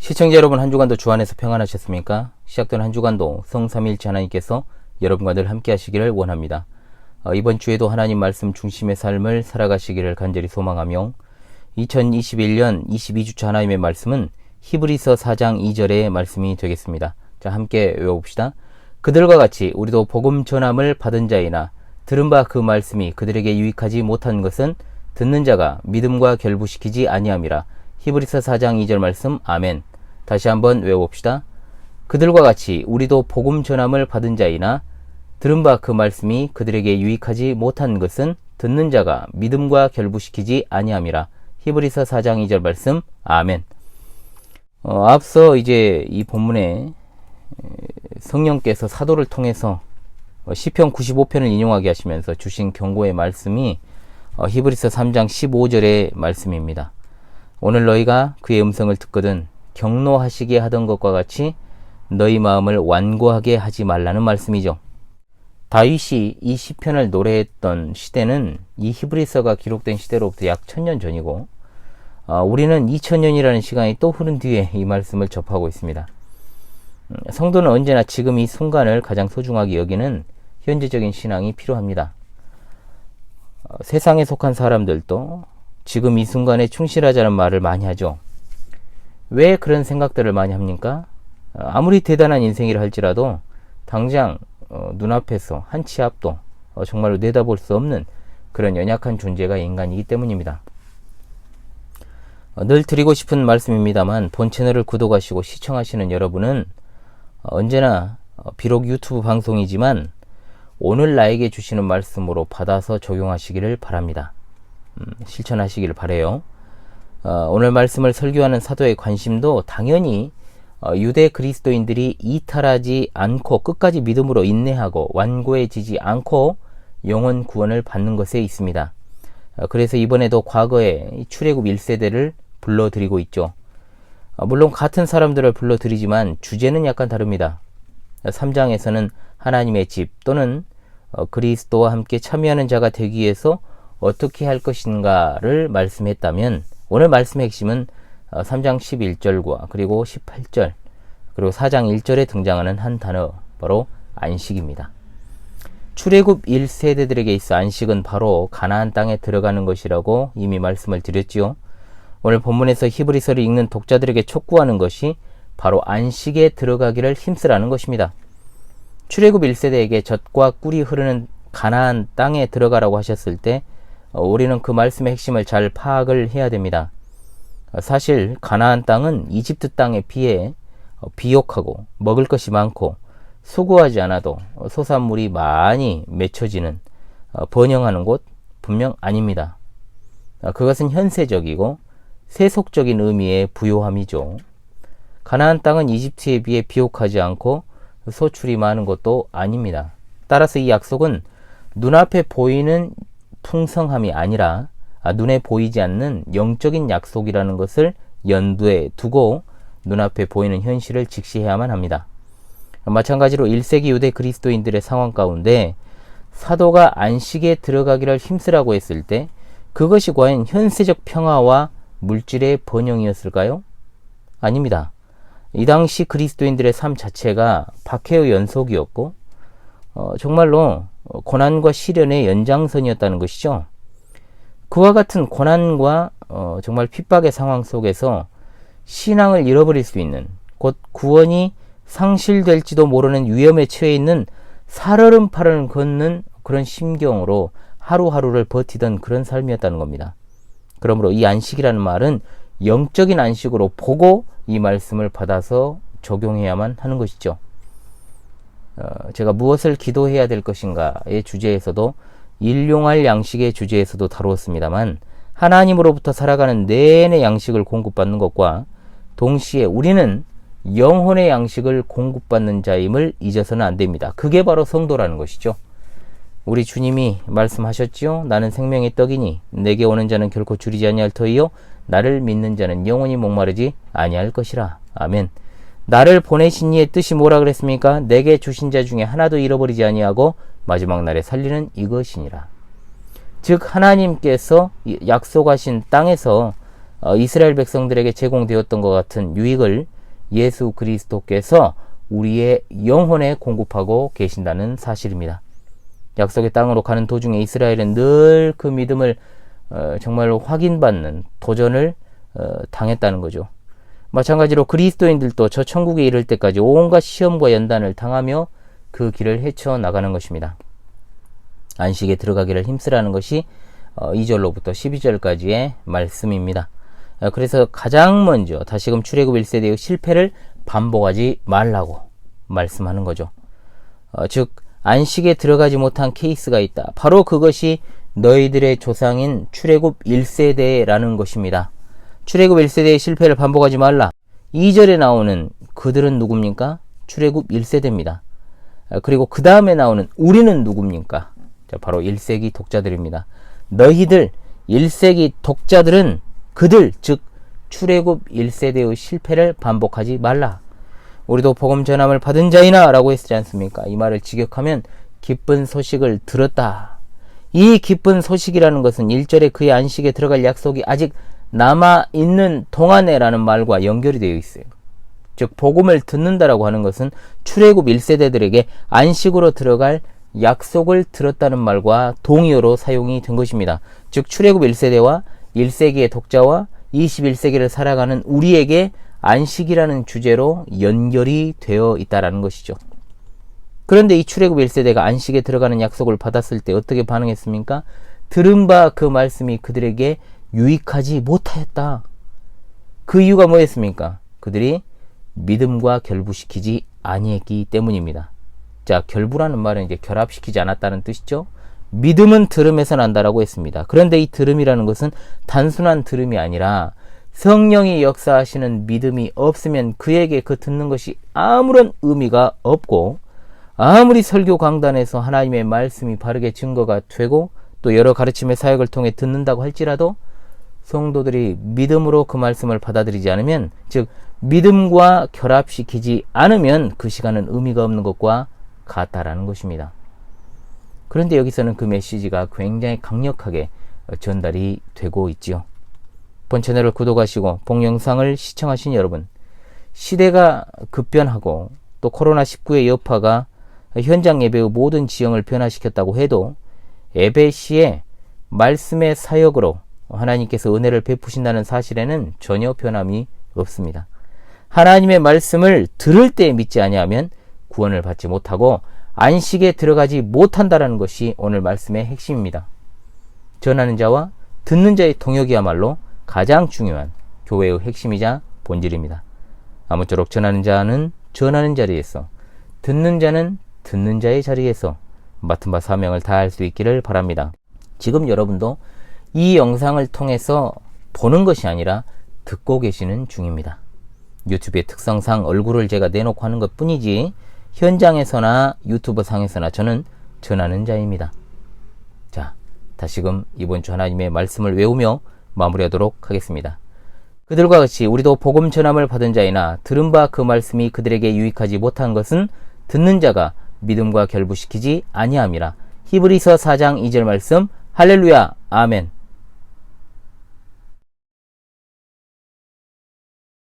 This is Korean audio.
시청자 여러분, 한 주간도 주 안에서 평안하셨습니까? 시작된 한 주간도 성삼위일체 하나님께서 여러분과 늘 함께 하시기를 원합니다. 이번 주에도 하나님 말씀 중심의 삶을 살아가시기를 간절히 소망하며 2021년 22주차 하나님의 말씀은 히브리서 4장 2절의 말씀이 되겠습니다. 자, 함께 외워봅시다. 그들과 같이 우리도 복음 전함을 받은 자이나 들은 바 그 말씀이 그들에게 유익하지 못한 것은 듣는 자가 믿음과 결부시키지 아니함이라. 히브리서 4장 2절 말씀. 아멘. 다시 한번 외워봅시다. 그들과 같이 우리도 복음 전함을 받은 자이나 들은 바 그 말씀이 그들에게 유익하지 못한 것은 듣는 자가 믿음과 결부시키지 아니함이라. 히브리서 4장 2절 말씀. 아멘. 앞서 이제 이 본문에 성령께서 사도를 통해서 시편 95편을 인용하게 하시면서 주신 경고의 말씀이 히브리서 3장 15절의 말씀입니다. 오늘 너희가 그의 음성을 듣거든 경노하시게 하던 것과 같이 너희 마음을 완고하게 하지 말라는 말씀이죠. 다윗이 이 시편을 노래했던 시대는 이 히브리서가 기록된 시대로부터 약 1000년 전이고 우리는 2000년이라는 시간이 또 흐른 뒤에 이 말씀을 접하고 있습니다. 성도는 언제나 지금 이 순간을 가장 소중하게 여기는 현재적인 신앙이 필요합니다. 세상에 속한 사람들도 지금 이 순간에 충실하자는 말을 많이 하죠. 왜 그런 생각들을 많이 합니까? 아무리 대단한 인생이라 할지라도 당장 눈앞에서 한 치 앞도 정말로 내다볼 수 없는 그런 연약한 존재가 인간이기 때문입니다. 늘 드리고 싶은 말씀입니다만 본 채널을 구독하시고 시청하시는 여러분은 언제나 비록 유튜브 방송이지만 오늘 나에게 주시는 말씀으로 받아서 적용하시기를 바랍니다. 실천하시기를 바라요. 오늘 말씀을 설교하는 사도의 관심도 당연히 유대 그리스도인들이 이탈하지 않고 끝까지 믿음으로 인내하고 완고해지지 않고 영혼 구원을 받는 것에 있습니다. 그래서 이번에도 과거에 출애굽 1세대를 불러드리고 있죠. 물론 같은 사람들을 불러드리지만 주제는 약간 다릅니다. 3장에서는 하나님의 집 또는 그리스도와 함께 참여하는 자가 되기 위해서 어떻게 할 것인가를 말씀했다면 오늘 말씀의 핵심은 3장 11절과 그리고 18절 그리고 4장 1절에 등장하는 한 단어, 바로 안식입니다. 출애굽 1세대들에게 있어 안식은 바로 가나안 땅에 들어가는 것이라고 이미 말씀을 드렸지요. 오늘 본문에서 히브리서를 읽는 독자들에게 촉구하는 것이 바로 안식에 들어가기를 힘쓰라는 것입니다. 출애굽 1세대에게 젖과 꿀이 흐르는 가나안 땅에 들어가라고 하셨을 때 우리는 그 말씀의 핵심을 잘 파악을 해야 됩니다. 사실 가나안 땅은 이집트 땅에 비해 비옥하고 먹을 것이 많고 수고하지 않아도 소산물이 많이 맺혀지는 번영하는 곳 분명 아닙니다. 그것은 현세적이고 세속적인 의미의 부요함이죠. 가나안 땅은 이집트에 비해 비옥하지 않고 소출이 많은 것도 아닙니다. 따라서 이 약속은 눈앞에 보이는 풍성함이 아니라 눈에 보이지 않는 영적인 약속이라는 것을 염두에 두고 눈앞에 보이는 현실을 직시해야만 합니다. 마찬가지로 1세기 유대 그리스도인들의 상황 가운데 사도가 안식에 들어가기를 힘쓰라고 했을 때 그것이 과연 현세적 평화와 물질의 번영이었을까요? 아닙니다. 이 당시 그리스도인들의 삶 자체가 박해의 연속이었고 정말로 고난과 시련의 연장선이었다는 것이죠. 그와 같은 고난과 정말 핍박의 상황 속에서 신앙을 잃어버릴 수 있는, 곧 구원이 상실될지도 모르는 위험에 처해 있는 살얼음판을 걷는 그런 심경으로 하루하루를 버티던 그런 삶이었다는 겁니다. 그러므로 이 안식이라는 말은 영적인 안식으로 보고 이 말씀을 받아서 적용해야만 하는 것이죠. 제가 무엇을 기도해야 될 것인가의 주제에서도 일용할 양식의 주제에서도 다루었습니다만 하나님으로부터 살아가는 내내 양식을 공급받는 것과 동시에 우리는 영혼의 양식을 공급받는 자임을 잊어서는 안 됩니다. 그게 바로 성도라는 것이죠. 우리 주님이 말씀하셨지요. 나는 생명의 떡이니 내게 오는 자는 결코 줄이지 아니할 터이요 나를 믿는 자는 영원히 목마르지 아니할 것이라. 아멘. 나를 보내신 이의 뜻이 뭐라 그랬습니까? 내게 주신 자 중에 하나도 잃어버리지 아니하고 마지막 날에 살리는 이것이니라. 즉 하나님께서 약속하신 땅에서 이스라엘 백성들에게 제공되었던 것 같은 유익을 예수 그리스도께서 우리의 영혼에 공급하고 계신다는 사실입니다. 약속의 땅으로 가는 도중에 이스라엘은 늘 그 믿음을 정말로 확인받는 도전을 당했다는 거죠. 마찬가지로 그리스도인들도 저 천국에 이를 때까지 온갖 시험과 연단을 당하며 그 길을 헤쳐나가는 것입니다. 안식에 들어가기를 힘쓰라는 것이 2절로부터 12절까지의 말씀입니다. 그래서 가장 먼저 다시금 출애굽 1세대의 실패를 반복하지 말라고 말씀하는 거죠. 즉 안식에 들어가지 못한 케이스가 있다. 바로 그것이 너희들의 조상인 출애굽 1세대라는 것입니다. 출애굽 1세대의 실패를 반복하지 말라. 2절에 나오는 그들은 누굽니까? 출애굽 1세대입니다. 그리고 그 다음에 나오는 우리는 누굽니까? 바로 1세기 독자들입니다. 너희들 1세기 독자들은 그들, 즉 출애굽 1세대의 실패를 반복하지 말라. 우리도 복음 전함을 받은 자이나 라고 했지 않습니까? 이 말을 직역하면 기쁜 소식을 들었다. 이 기쁜 소식이라는 것은 1절에 그의 안식에 들어갈 약속이 아직 남아있는 동안에 라는 말과 연결이 되어 있어요. 즉 복음을 듣는다라고 하는 것은 출애굽 1세대들에게 안식으로 들어갈 약속을 들었다는 말과 동의어로 사용이 된 것입니다. 즉 출애굽 1세대와 1세기의 독자와 21세기를 살아가는 우리에게 안식이라는 주제로 연결이 되어 있다는 것이죠. 그런데 이 출애굽 1세대가 안식에 들어가는 약속을 받았을 때 어떻게 반응했습니까? 들은 바 그 말씀이 그들에게 유익하지 못하였다. 그 이유가 뭐였습니까? 그들이 믿음과 결부시키지 아니했기 때문입니다. 자, 결부라는 말은 이제 결합시키지 않았다는 뜻이죠. 믿음은 들음에서 난다라고 했습니다. 그런데 이 들음이라는 것은 단순한 들음이 아니라 성령이 역사하시는 믿음이 없으면 그에게 그 듣는 것이 아무런 의미가 없고, 아무리 설교 강단에서 하나님의 말씀이 바르게 증거가 되고 또 여러 가르침의 사역을 통해 듣는다고 할지라도 성도들이 믿음으로 그 말씀을 받아들이지 않으면, 즉 믿음과 결합시키지 않으면 그 시간은 의미가 없는 것과 같다라는 것입니다. 그런데 여기서는 그 메시지가 굉장히 강력하게 전달이 되고 있지요. 본 채널을 구독하시고 본 영상을 시청하신 여러분, 시대가 급변하고 또 코로나19의 여파가 현장 예배의 모든 지형을 변화시켰다고 해도 예배 시에 말씀의 사역으로 하나님께서 은혜를 베푸신다는 사실에는 전혀 변함이 없습니다. 하나님의 말씀을 들을 때 믿지 아니하면 구원을 받지 못하고 안식에 들어가지 못한다는 것이 오늘 말씀의 핵심입니다. 전하는 자와 듣는 자의 동역이야말로 가장 중요한 교회의 핵심이자 본질입니다. 아무쪼록 전하는 자는 전하는 자리에서, 듣는 자는 듣는 자의 자리에서 맡은 바 사명을 다할 수 있기를 바랍니다. 지금 여러분도 이 영상을 통해서 보는 것이 아니라 듣고 계시는 중입니다. 유튜브의 특성상 얼굴을 제가 내놓고 하는 것 뿐이지 현장에서나 유튜브 상에서나 저는 전하는 자입니다. 자, 다시금 이번 주 하나님의 말씀을 외우며 마무리하도록 하겠습니다. 그들과 같이 우리도 복음 전함을 받은 자이나 들은 바 그 말씀이 그들에게 유익하지 못한 것은 듣는 자가 믿음과 결부시키지 아니함이라. 히브리서 4장 2절 말씀. 할렐루야, 아멘.